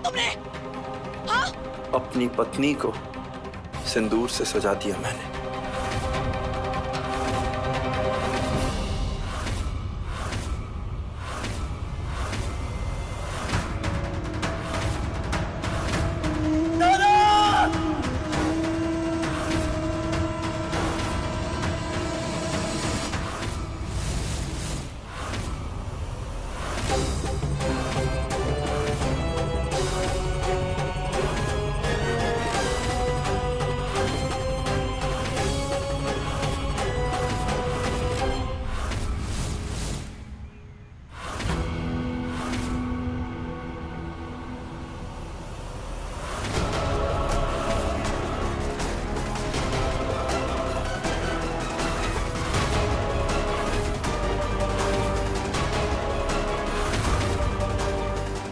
तुमने? हाँ? अपनी पत्नी को सिंदूर से सजा दिया मैंने।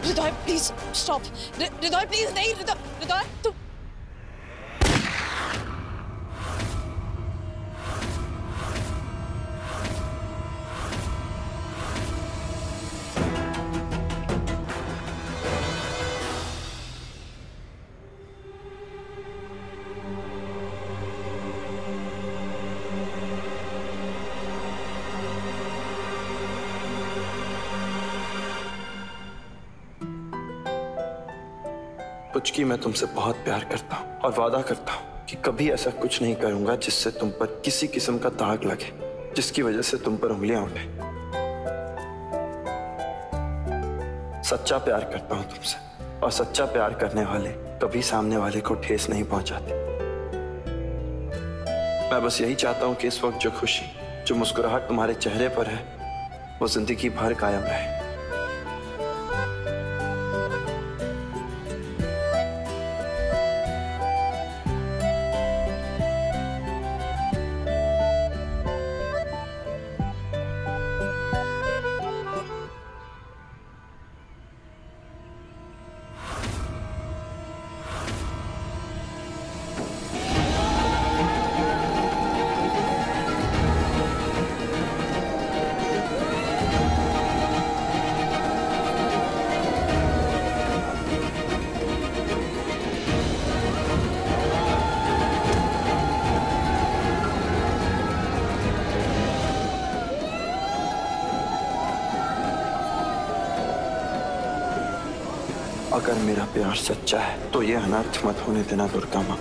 हृदय प्लीज स्टॉप। हृदय प्लीज नहीं। हृदय तुम पुचकी, मैं तुमसे बहुत प्यार करता हूँ और वादा करता हूँ कि कभी ऐसा कुछ नहीं करूंगा जिससे तुम पर किसी किस्म का दाग लगे, जिसकी वजह से तुम पर उंगलियां उठे। सच्चा प्यार करता हूं तुमसे, और सच्चा प्यार करने वाले कभी सामने वाले को ठेस नहीं पहुंचाते। मैं बस यही चाहता हूं कि इस वक्त जो खुशी, जो मुस्कुराहट तुम्हारे चेहरे पर है, वो जिंदगी भर कायम रहे। अगर मेरा प्यार सच्चा है तो ये अनर्थ मत होने देना दुर्गा माँ।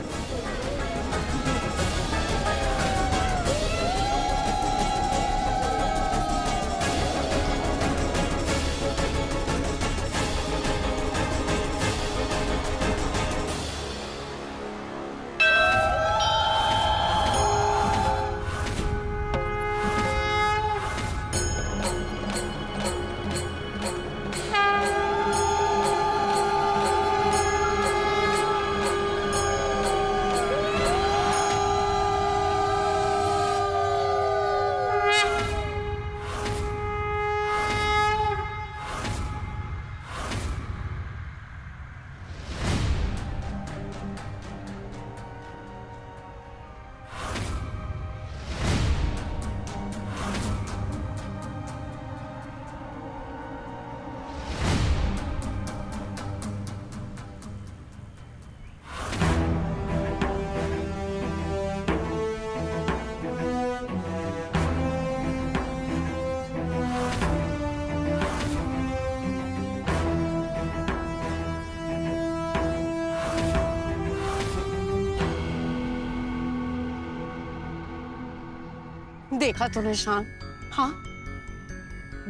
देखा तूने शान? हाँ,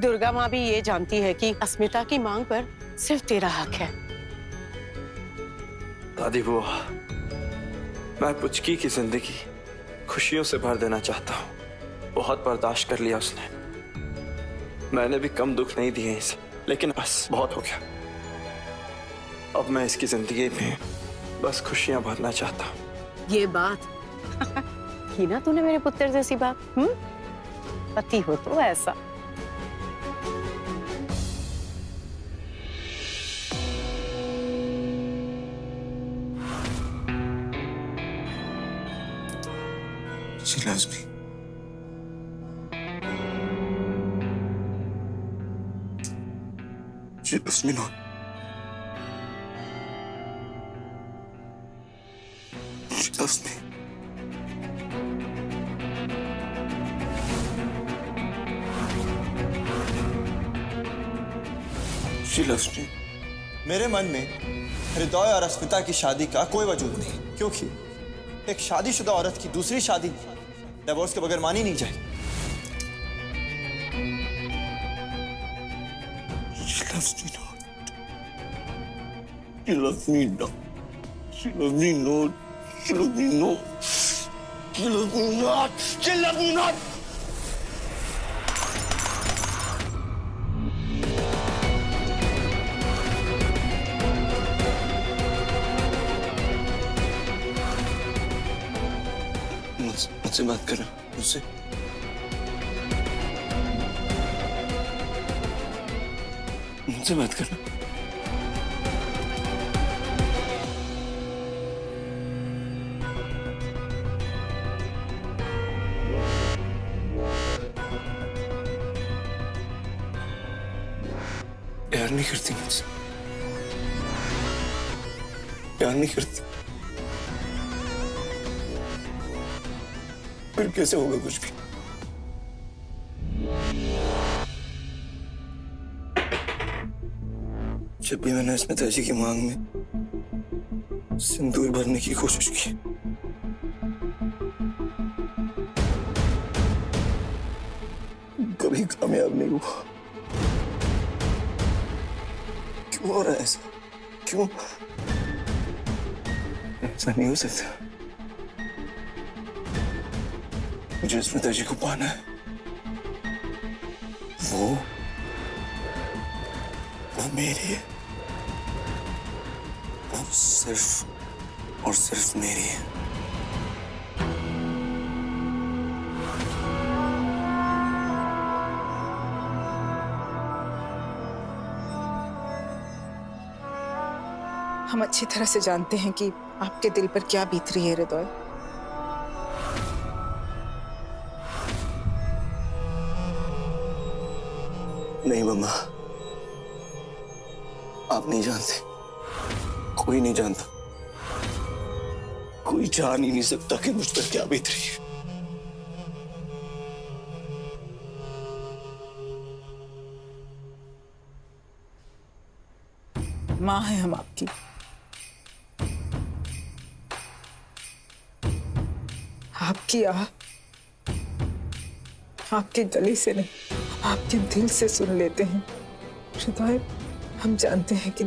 दुर्गा माँ भी ये जानती है कि अस्मिता की मांग पर सिर्फ तेरा हक है। दादी बुआ, मैं पुचकी की जिंदगी खुशियों से भर देना चाहता हूँ। बहुत बर्दाश्त कर लिया उसने, मैंने भी कम दुख नहीं दिए इसे, लेकिन बस बहुत हो गया। अब मैं इसकी जिंदगी में बस खुशियां भरना चाहता हूँ। ये बात की ना तूने मेरे पुत्र जैसी बात। पति हो तो ऐसा। She loves me. She loves me not. loves me. She loves me. मेरे मन में हृदय और अस्मिता की शादी का कोई वजूद नहीं, क्योंकि एक शादीशुदा औरत की दूसरी शादी डिवोर्स के बगैर मानी नहीं जाएगी। She loves me not. She loves me not. She loves me not. She loves me not. She loves me not. She loves me not. मुझसे बात कर रहा हूँ, मुझसे। मुझसे बात कर रहा हूँ। प्यार नहीं करती मुझसे, प्यार नहीं करती। फिर कैसे होगा कुछ भी? जब भी मैंने अस्मिता जी की मांग में सिंदूर भरने की कोशिश की, कभी कामयाब नहीं हुआ। क्यों हो रहा है ऐसा? क्यों? ऐसा नहीं हो सकता। मुझे अस्मिता जी को पाना है। वो मेरी है। वो सिर्फ और सिर्फ मेरी है। हम अच्छी तरह से जानते हैं कि आपके दिल पर क्या बीत रही है हृदय। नहीं मम्मा, आप नहीं जानते, कोई नहीं जानता, कोई जान ही नहीं सकता कि मुझ पर क्या बीत रही है। माँ है हम आपकी। आपकी आह आपके गले से नहीं, आपके दिल से सुन लेते हैं हृदय। हम जानते हैं कि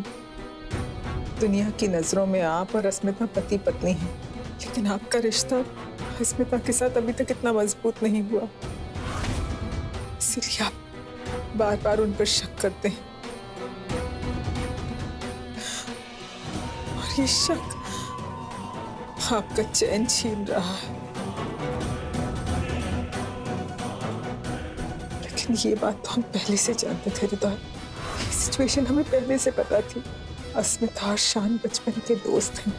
दुनिया की नजरों में आप और अस्मिता पति पत्नी हैं, लेकिन आपका रिश्ता अस्मिता के साथ अभी तक इतना मजबूत नहीं हुआ, इसलिए आप बार बार उन पर शक करते हैं। और ये शक आपका चैन छीन रहा है। लेकिन ये बात तो हम पहले से जानते थे हृदय। ये सिचुएशन हमें पहले से पता थी। अस्मिता और शान बचपन के दोस्त हैं।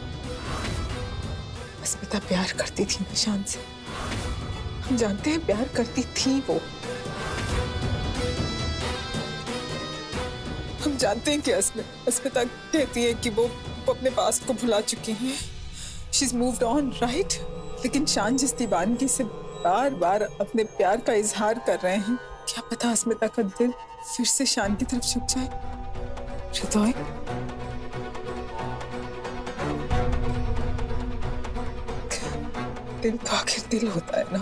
अस्मिता प्यार करती थी निशान से, हम जानते हैं प्यार करती थी वो। हम जानते हैं कि अस्मिता कहती है कि वो अपने पास्ट को भुला चुकी हैं। She's moved on, right? लेकिन शान जिस दीवानगी से बार बार अपने प्यार का इजहार कर रहे हैं, क्या पता अस्मिता का दिल फिर से शान की तरफ झुक जाए। हृदय, दिल तो आखिर दिल होता है ना,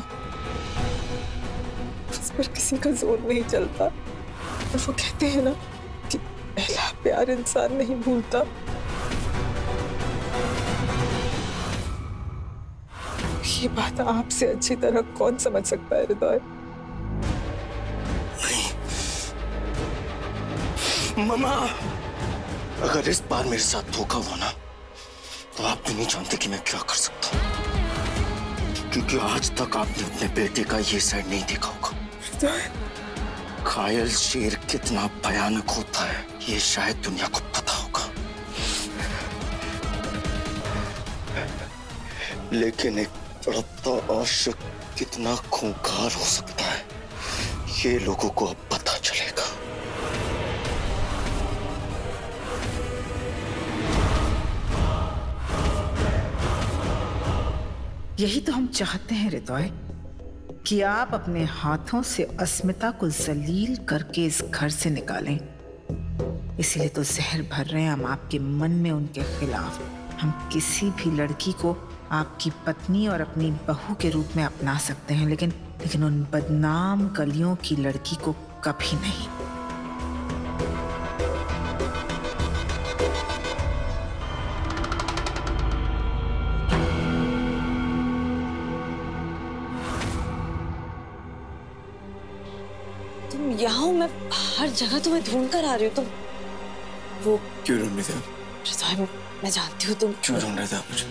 उस पर किसी का जोर नहीं चलता। और वो कहते हैं ना कि पहला प्यार इंसान नहीं भूलता। ये बात आपसे अच्छी तरह कौन समझ सकता है हृदय? मम्मा, अगर इस बार मेरे साथ धोखा हुआ ना, तो आप भी नहीं जानते कि मैं क्या कर सकता हूँ, क्योंकि आज तक आपने अपने बेटे का ये साइड नहीं देखा होगा। घायल शेर कितना भयानक होता है, ये शायद दुनिया को पता होगा, लेकिन एक तड़पता आशिक कितना खूंखार हो सकता है, ये लोगों को अब पता चलेगा। यही तो हम चाहते हैं हृदय, कि आप अपने हाथों से अस्मिता को जलील करके इस घर से निकालें। इसीलिए तो जहर भर रहे हैं हम आपके मन में उनके खिलाफ। हम किसी भी लड़की को आपकी पत्नी और अपनी बहू के रूप में अपना सकते हैं, लेकिन उन बदनाम कलियों की लड़की को कभी नहीं। तुम यहाँ हो, मैं हर जगह तुम्हें ढूंढ कर आ रही हूँ। तुम वो क्यों ढूंढ रहे थे? हृदय, मैं जानती हूँ तुम क्यों ढूंढ रहे थे आप मुझे?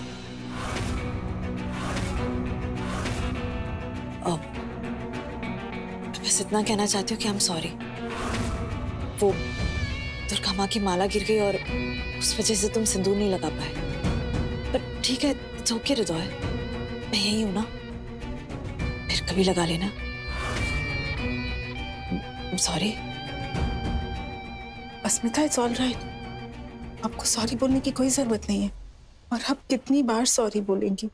बस इतना कहना चाहती हूँ कि I'm sorry। वो दुर्गा माँ की माला गिर गई और उस वजह से तुम सिंदूर नहीं लगा पाए। पर ठीक है, it's okay हृदय, मैं यही हूँ ना, फिर कभी लगा लेना। I'm sorry। Asmita, it's all right. आपको सॉरी बोलने की कोई जरूरत नहीं है। और आप कितनी बार सॉरी बोलेंगी?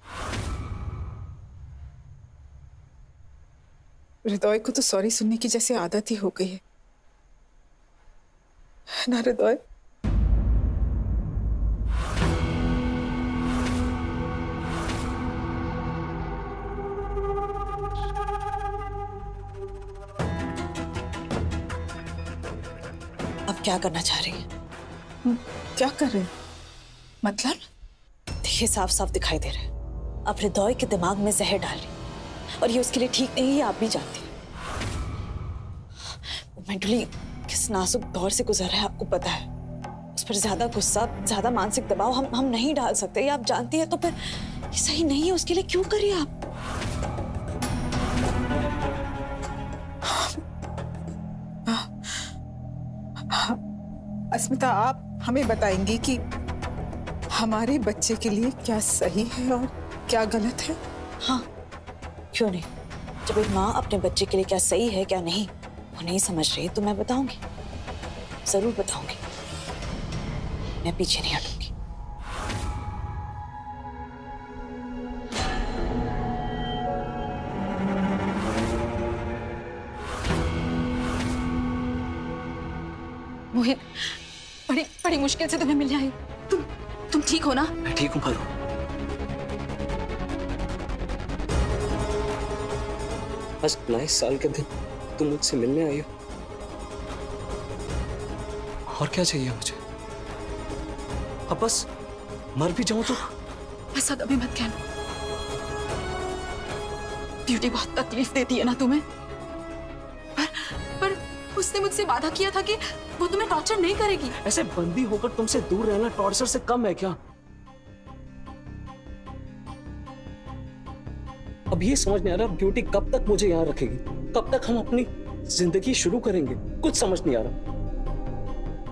हृदय को तो सॉरी सुनने की जैसे आदत ही हो गई है ना हृदय? अब क्या करना चाह रही है? क्या कर रहे हैं? मतलब? देखिए, साफ साफ दिखाई दे रहा है अब हृदय के दिमाग में जहर डाल रही, और ये उसके लिए ठीक नहीं है, आप भी जानती हैं। वो मेंटली किस नाजुक दौर से गुजर रहा है आपको पता है। उस पर ज्यादा गुस्सा, ज्यादा मानसिक दबाव हम नहीं डाल सकते, ये आप जानती है। तो फिर ये सही नहीं है, उसके लिए क्यों करिए आप? अस्मिता, आप हमें बताएंगी कि हमारे बच्चे के लिए क्या सही है और क्या गलत है? हाँ, क्यों नहीं। जब एक माँ अपने बच्चे के लिए क्या सही है क्या नहीं वो नहीं समझ रही, तो मैं बताऊंगी, जरूर बताऊंगी। मैं पीछे नहीं हटूंगी। मोहित, बड़ी मुश्किल से तुम्हें मिलने आई। तुम ठीक हो ना? मैं ठीक हूँ पारो। आज 19 साल के दिन तुम मुझसे मिलने आई हो, और क्या चाहिए मुझे? अब बस मर भी जाऊं तो? ऐसा कभी मत कहना। ब्यूटी बहुत तकलीफ देती है ना तुम्हें, पर उसने मुझसे वादा किया था कि वो तुम्हें टॉर्चर नहीं करेगी। ऐसे बंदी होकर तुमसे दूर रहना टॉर्चर से कम है क्या? अब ये समझ नहीं आ रहा ब्यूटी कब तक मुझे यहाँ रखेगी, कब तक हम अपनी जिंदगी शुरू करेंगे, कुछ समझ नहीं आ रहा।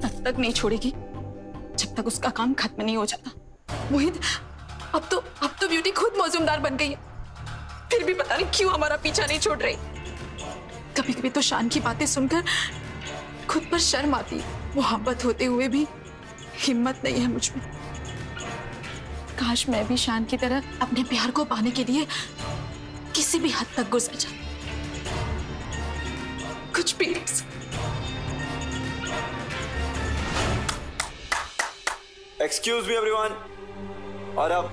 तब तक नहीं छोड़ेगी जब तक उसका काम खत्म नहीं हो जाता। मोहित, अब तो ब्यूटी खुद मौजूमदार बन गई है, फिर भी पता नहीं क्यों हमारा पीछा नहीं छोड़ रही। कभी कभी तो शान की बातें सुनकर खुद पर शर्म आती। मोहब्बत होते हुए भी हिम्मत नहीं है मुझ में। काश मैं भी शान की तरह अपने प्यार को पाने के लिए किसी भी हद तक गुजर जाऊं, कुछ भी। Excuse me everyone. और अब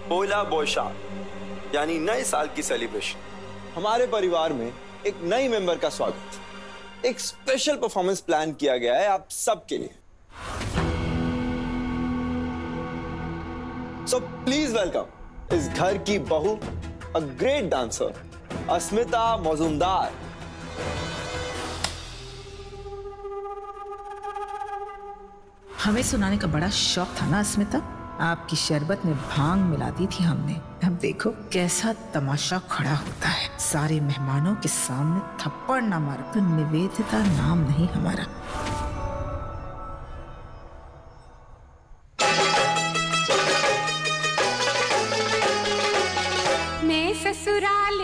पोला बोईशाख यानी नए साल की सेलिब्रेशन। हमारे परिवार में एक नई मेंबर का स्वागत, एक स्पेशल परफॉर्मेंस प्लान किया गया है आप सबके लिए। सो प्लीज वेलकम इस घर की बहू, अ ग्रेट डांसर, अस्मिता मौजूमदार। हमें सुनाने का बड़ा शौक था ना अस्मिता? आपकी शरबत में भांग मिला दी थी हमने। अब देखो कैसा तमाशा खड़ा होता है। सारे मेहमानों के सामने थप्पड़ ना मारो तो निवेदिता नाम नहीं हमारा। मैं ससुराल